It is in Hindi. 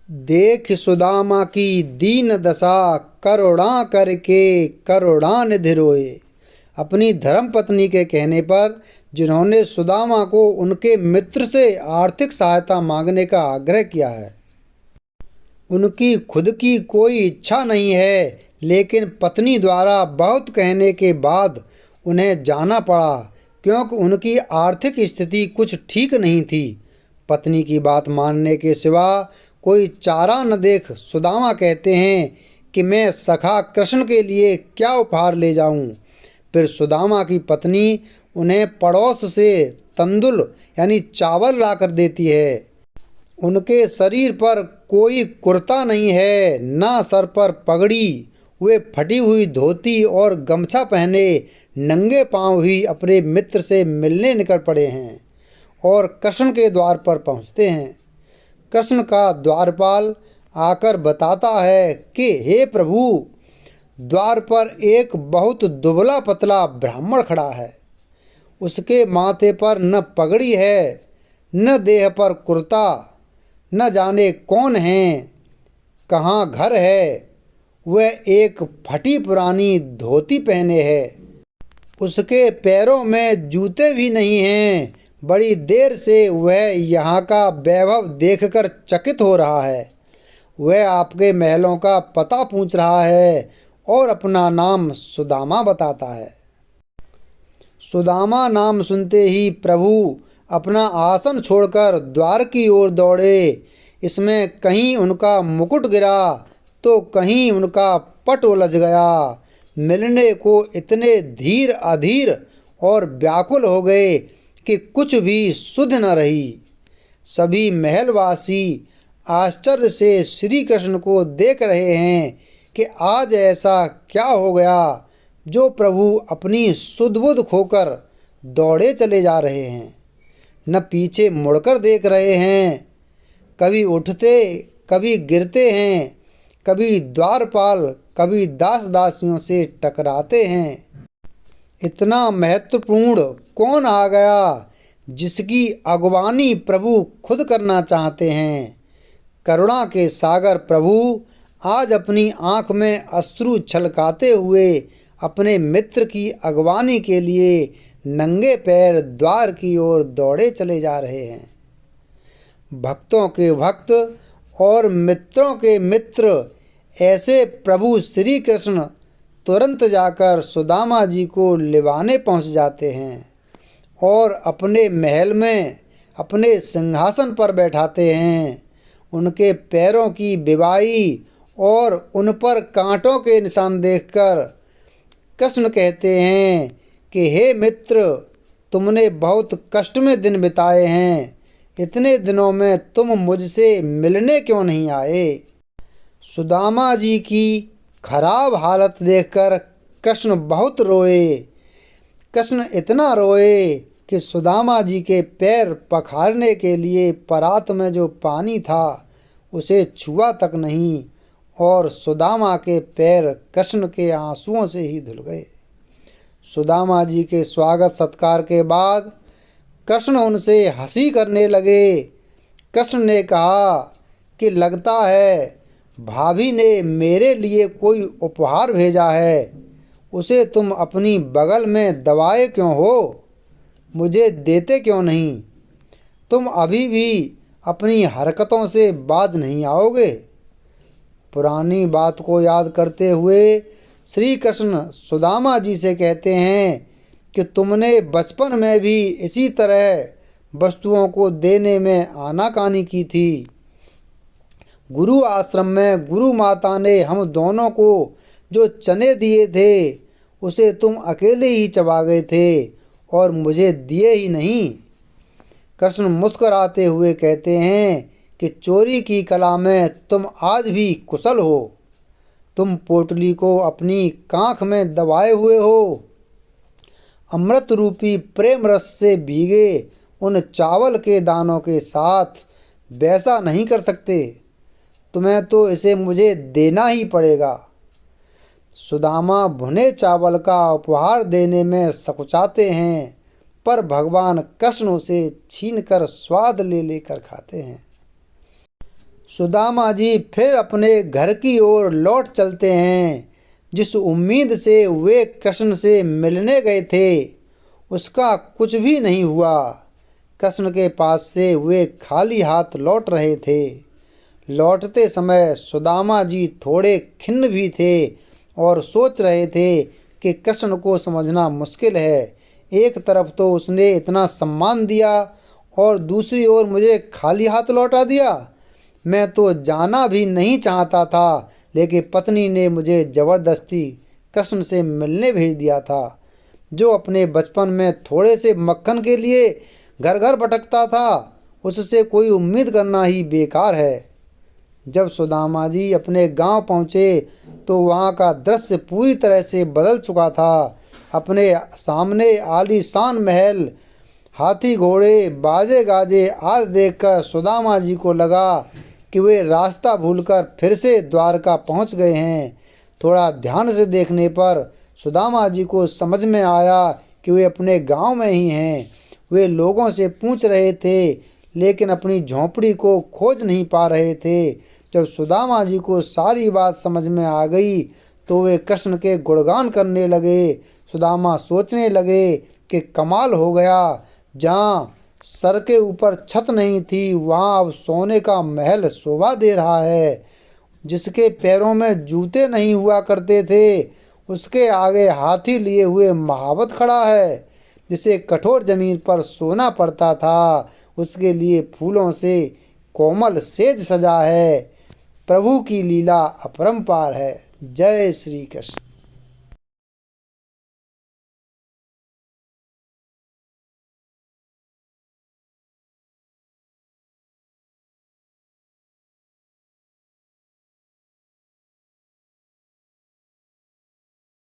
देख सुदामा की दीन दशा, करुणा करके करुणा निधि रोए। अपनी धर्म पत्नी के कहने पर जिन्होंने सुदामा को उनके मित्र से आर्थिक सहायता मांगने का आग्रह किया है, उनकी खुद की कोई इच्छा नहीं है, लेकिन पत्नी द्वारा बहुत कहने के बाद उन्हें जाना पड़ा, क्योंकि उनकी आर्थिक स्थिति कुछ ठीक नहीं थी। पत्नी की बात मानने के सिवा कोई चारा न देख सुदामा कहते हैं कि मैं सखा कृष्ण के लिए क्या उपहार ले जाऊं। फिर सुदामा की पत्नी उन्हें पड़ोस से तंदुल यानी चावल ला कर देती है। उनके शरीर पर कोई कुर्ता नहीं है, ना सर पर पगड़ी। वे फटी हुई धोती और गमछा पहने नंगे पांव ही अपने मित्र से मिलने निकल पड़े हैं और कृष्ण के द्वार पर पहुंचते हैं। कृष्ण का द्वारपाल आकर बताता है कि हे प्रभु, द्वार पर एक बहुत दुबला पतला ब्राह्मण खड़ा है। उसके माथे पर न पगड़ी है, न देह पर कुर्ता, न जाने कौन है, कहाँ घर है। वह एक फटी पुरानी धोती पहने है। उसके पैरों में जूते भी नहीं हैं। बड़ी देर से वह यहाँ का वैभव देखकर चकित हो रहा है। वह आपके महलों का पता पूछ रहा है और अपना नाम सुदामा बताता है। सुदामा नाम सुनते ही प्रभु अपना आसन छोड़कर द्वार की ओर दौड़े। इसमें कहीं उनका मुकुट गिरा तो कहीं उनका पट उलझ गया। मिलने को इतने धीर अधीर और व्याकुल हो गए कि कुछ भी सुध न रही। सभी महलवासी आश्चर्य से श्री कृष्ण को देख रहे हैं कि आज ऐसा क्या हो गया जो प्रभु अपनी सुध-बुध खोकर दौड़े चले जा रहे हैं, न पीछे मुड़कर देख रहे हैं। कभी उठते कभी गिरते हैं, कभी द्वारपाल कभी दास दासियों से टकराते हैं। इतना महत्वपूर्ण कौन आ गया जिसकी अगवानी प्रभु खुद करना चाहते हैं। करुणा के सागर प्रभु आज अपनी आंख में अश्रु छलकाते हुए अपने मित्र की अगवानी के लिए नंगे पैर द्वार की ओर दौड़े चले जा रहे हैं। भक्तों के भक्त और मित्रों के मित्र ऐसे प्रभु श्री कृष्ण तुरंत जाकर सुदामा जी को लिवाने पहुंच जाते हैं और अपने महल में अपने सिंहासन पर बैठाते हैं। उनके पैरों की बिबाई और उन पर कांटों के निशान देखकर कृष्ण कहते हैं कि हे मित्र, तुमने बहुत कष्ट में दिन बिताए हैं। इतने दिनों में तुम मुझसे मिलने क्यों नहीं आए। सुदामा जी की खराब हालत देखकर कृष्ण बहुत रोए। कृष्ण इतना रोए कि सुदामा जी के पैर पखारने के लिए परात में जो पानी था उसे छुआ तक नहीं, और सुदामा के पैर कृष्ण के आंसुओं से ही धुल गए। सुदामा जी के स्वागत सत्कार के बाद कृष्ण उनसे हंसी करने लगे। कृष्ण ने कहा कि लगता है भाभी ने मेरे लिए कोई उपहार भेजा है। उसे तुम अपनी बगल में दबाए क्यों हो, मुझे देते क्यों नहीं। तुम अभी भी अपनी हरकतों से बाज नहीं आओगे। पुरानी बात को याद करते हुए श्री कृष्ण सुदामा जी से कहते हैं कि तुमने बचपन में भी इसी तरह वस्तुओं को देने में आनाकानी की थी। गुरु आश्रम में गुरु माता ने हम दोनों को जो चने दिए थे उसे तुम अकेले ही चबा गए थे और मुझे दिए ही नहीं। कृष्ण मुस्कुराते हुए कहते हैं कि चोरी की कला में तुम आज भी कुशल हो। तुम पोटली को अपनी कांख में दबाए हुए हो। अमृत रूपी प्रेम रस से भीगे उन चावल के दानों के साथ वैसा नहीं कर सकते। तुम्हें तो इसे मुझे देना ही पड़ेगा। सुदामा भुने चावल का उपहार देने में सकुचाते हैं, पर भगवान कृष्ण उसे छीनकर स्वाद ले लेकर खाते हैं। सुदामा जी फिर अपने घर की ओर लौट चलते हैं। जिस उम्मीद से वे कृष्ण से मिलने गए थे उसका कुछ भी नहीं हुआ। कृष्ण के पास से वे खाली हाथ लौट रहे थे। लौटते समय सुदामा जी थोड़े खिन्न भी थे और सोच रहे थे कि कृष्ण को समझना मुश्किल है। एक तरफ तो उसने इतना सम्मान दिया और दूसरी ओर मुझे खाली हाथ लौटा दिया। मैं तो जाना भी नहीं चाहता था, लेकिन पत्नी ने मुझे ज़बरदस्ती कृष्ण से मिलने भेज दिया था, जो अपने बचपन में थोड़े से मक्खन के लिए घर घर भटकता था। उससे कोई उम्मीद करना ही बेकार है। जब सुदामा जी अपने गांव पहुंचे तो वहां का दृश्य पूरी तरह से बदल चुका था। अपने सामने आलीशान महल, हाथी घोड़े, बाजे गाजे आदि देखकर सुदामा जी को लगा कि वे रास्ता भूलकर फिर से द्वारका पहुंच गए हैं। थोड़ा ध्यान से देखने पर सुदामा जी को समझ में आया कि वे अपने गांव में ही हैं। वे लोगों से पूछ रहे थे लेकिन अपनी झोंपड़ी को खोज नहीं पा रहे थे। जब सुदामा जी को सारी बात समझ में आ गई तो वे कृष्ण के गुणगान करने लगे। सुदामा सोचने लगे कि कमाल हो गया, जहाँ सर के ऊपर छत नहीं थी वहाँ अब सोने का महल शोभा दे रहा है। जिसके पैरों में जूते नहीं हुआ करते थे उसके आगे हाथी लिए हुए महावत खड़ा है। जिसे कठोर जमीन पर सोना पड़ता था उसके लिए फूलों से कोमल सेज सजा है। प्रभु की लीला अपरंपार है। जय श्री कृष्ण।